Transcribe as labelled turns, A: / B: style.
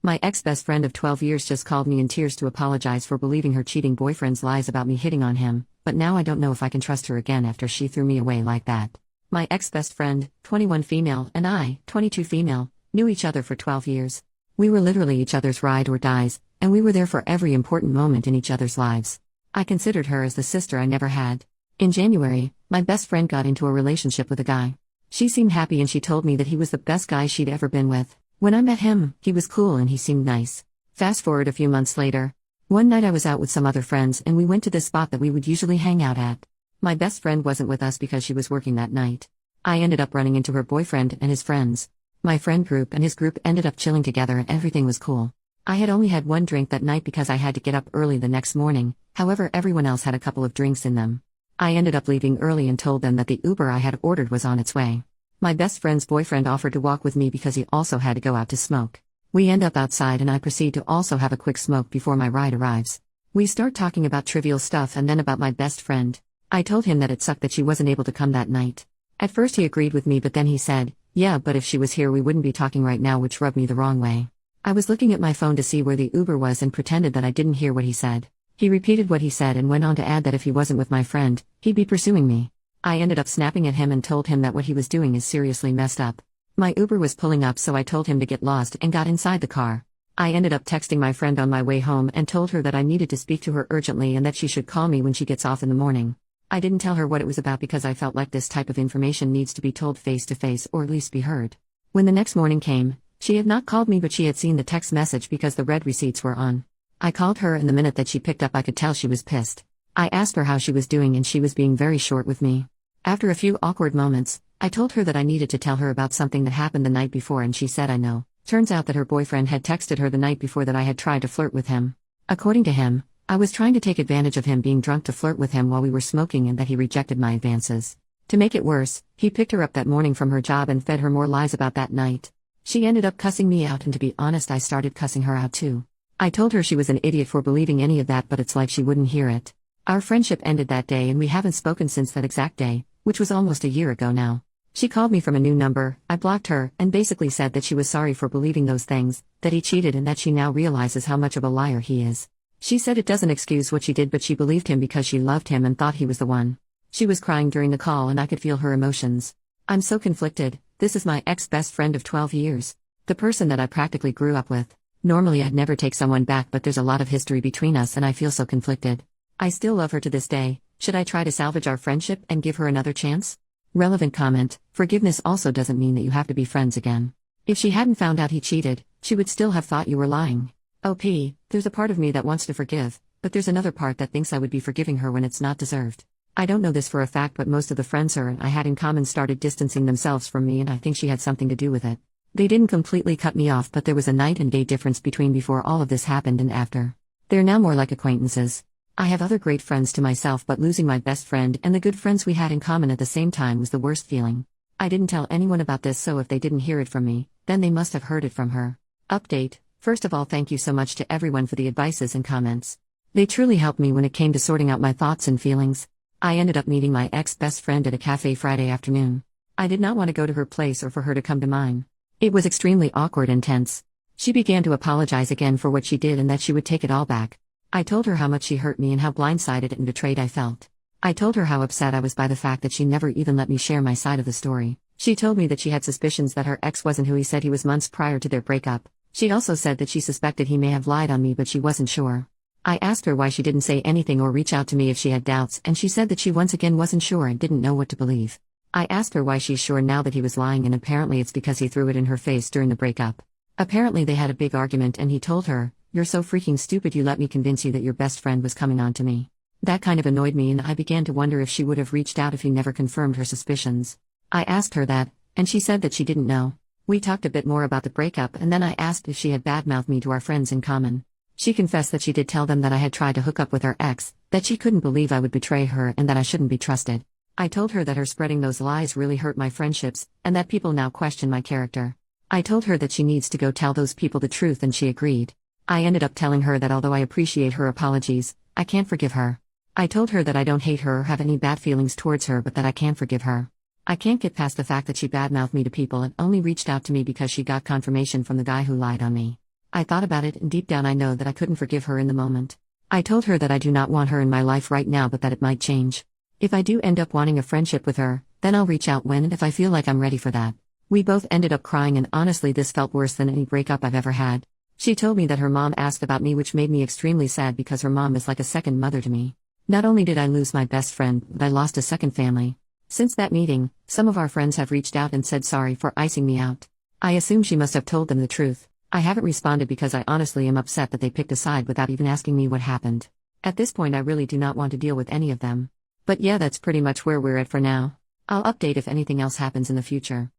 A: My ex-best friend of 12 years just called me in tears to apologize for believing her cheating boyfriend's lies about me hitting on him, but now I don't know if I can trust her again after she threw me away like that. My ex-best friend, 21 female, and I, 22 female, knew each other for 12 years. We were literally each other's ride or dies, and we were there for every important moment in each other's lives. I considered her as the sister I never had. In January, my best friend got into a relationship with a guy. She seemed happy and she told me that he was the best guy she'd ever been with. When I met him, he was cool and he seemed nice. Fast forward a few months later. One night I was out with some other friends and we went to this spot that we would usually hang out at. My best friend wasn't with us because she was working that night. I ended up running into her boyfriend and his friends. My friend group and his group ended up chilling together and everything was cool. I had only had one drink that night because I had to get up early the next morning, however everyone else had a couple of drinks in them. I ended up leaving early and told them that the Uber I had ordered was on its way. My best friend's boyfriend offered to walk with me because he also had to go out to smoke. We end up outside and I proceed to also have a quick smoke before my ride arrives. We start talking about trivial stuff and then about my best friend. I told him that it sucked that she wasn't able to come that night. At first he agreed with me but then he said, yeah, but if she was here we wouldn't be talking right now, which rubbed me the wrong way. I was looking at my phone to see where the Uber was and pretended that I didn't hear what he said. He repeated what he said and went on to add that if he wasn't with my friend, he'd be pursuing me. I ended up snapping at him and told him that what he was doing is seriously messed up. My Uber was pulling up so I told him to get lost and got inside the car. I ended up texting my friend on my way home and told her that I needed to speak to her urgently and that she should call me when she gets off in the morning. I didn't tell her what it was about because I felt like this type of information needs to be told face to face or at least be heard. When the next morning came, she had not called me but she had seen the text message because the red receipts were on. I called her and the minute that she picked up I could tell she was pissed. I asked her how she was doing and she was being very short with me. After a few awkward moments, I told her that I needed to tell her about something that happened the night before and she said I know. Turns out that her boyfriend had texted her the night before that I had tried to flirt with him. According to him, I was trying to take advantage of him being drunk to flirt with him while we were smoking and that he rejected my advances. To make it worse, he picked her up that morning from her job and fed her more lies about that night. She ended up cussing me out and to be honest I started cussing her out too. I told her she was an idiot for believing any of that but it's like she wouldn't hear it. Our friendship ended that day and we haven't spoken since that exact day, which was almost a year ago now. She called me from a new number, I blocked her, and basically said that she was sorry for believing those things, that he cheated and that she now realizes how much of a liar he is. She said it doesn't excuse what she did but she believed him because she loved him and thought he was the one. She was crying during the call and I could feel her emotions. I'm so conflicted. This is my ex-best friend of 12 years. The person that I practically grew up with. Normally I'd never take someone back but there's a lot of history between us and I feel so conflicted. I still love her to this day. Should I try to salvage our friendship and give her another chance? Relevant comment: forgiveness also doesn't mean that you have to be friends again. If she hadn't found out he cheated, she would still have thought you were lying. There's a part of me that wants to forgive, but there's another part that thinks I would be forgiving her when it's not deserved. I don't know this for a fact but most of the friends her and I had in common started distancing themselves from me and I think she had something to do with it. They didn't completely cut me off but there was a night and day difference between before all of this happened and after. They're now more like acquaintances. I have other great friends to myself but losing my best friend and the good friends we had in common at the same time was the worst feeling. I didn't tell anyone about this so if they didn't hear it from me, then they must have heard it from her. Update: first of all thank you so much to everyone for the advices and comments. They truly helped me when it came to sorting out my thoughts and feelings. I ended up meeting my ex-best friend at a cafe Friday afternoon. I did not want to go to her place or for her to come to mine. It was extremely awkward and tense. She began to apologize again for what she did and that she would take it all back. I told her how much she hurt me and how blindsided and betrayed I felt. I told her how upset I was by the fact that she never even let me share my side of the story. She told me that she had suspicions that her ex wasn't who he said he was months prior to their breakup. She also said that she suspected he may have lied on me but she wasn't sure. I asked her why she didn't say anything or reach out to me if she had doubts and she said that she once again wasn't sure and didn't know what to believe. I asked her why she's sure now that he was lying and apparently it's because he threw it in her face during the breakup. Apparently they had a big argument and he told her, "You're so freaking stupid you let me convince you that your best friend was coming on to me." That kind of annoyed me and I began to wonder if she would have reached out if he never confirmed her suspicions. I asked her that, and she said that she didn't know. We talked a bit more about the breakup and then I asked if she had badmouthed me to our friends in common. She confessed that she did tell them that I had tried to hook up with her ex, that she couldn't believe I would betray her and that I shouldn't be trusted. I told her that her spreading those lies really hurt my friendships, and that people now question my character. I told her that she needs to go tell those people the truth and she agreed. I ended up telling her that although I appreciate her apologies, I can't forgive her. I told her that I don't hate her or have any bad feelings towards her but that I can't forgive her. I can't get past the fact that she badmouthed me to people and only reached out to me because she got confirmation from the guy who lied on me. I thought about it, and deep down I know that I couldn't forgive her in the moment. I told her that I do not want her in my life right now, but that it might change. If I do end up wanting a friendship with her, then I'll reach out when and if I feel like I'm ready for that. We both ended up crying, and honestly this felt worse than any breakup I've ever had. She told me that her mom asked about me, which made me extremely sad because her mom is like a second mother to me. Not only did I lose my best friend, but I lost a second family. Since that meeting, some of our friends have reached out and said sorry for icing me out. I assume she must have told them the truth. I haven't responded because I honestly am upset that they picked a side without even asking me what happened. At this point I really do not want to deal with any of them. But yeah, that's pretty much where we're at for now. I'll update if anything else happens in the future.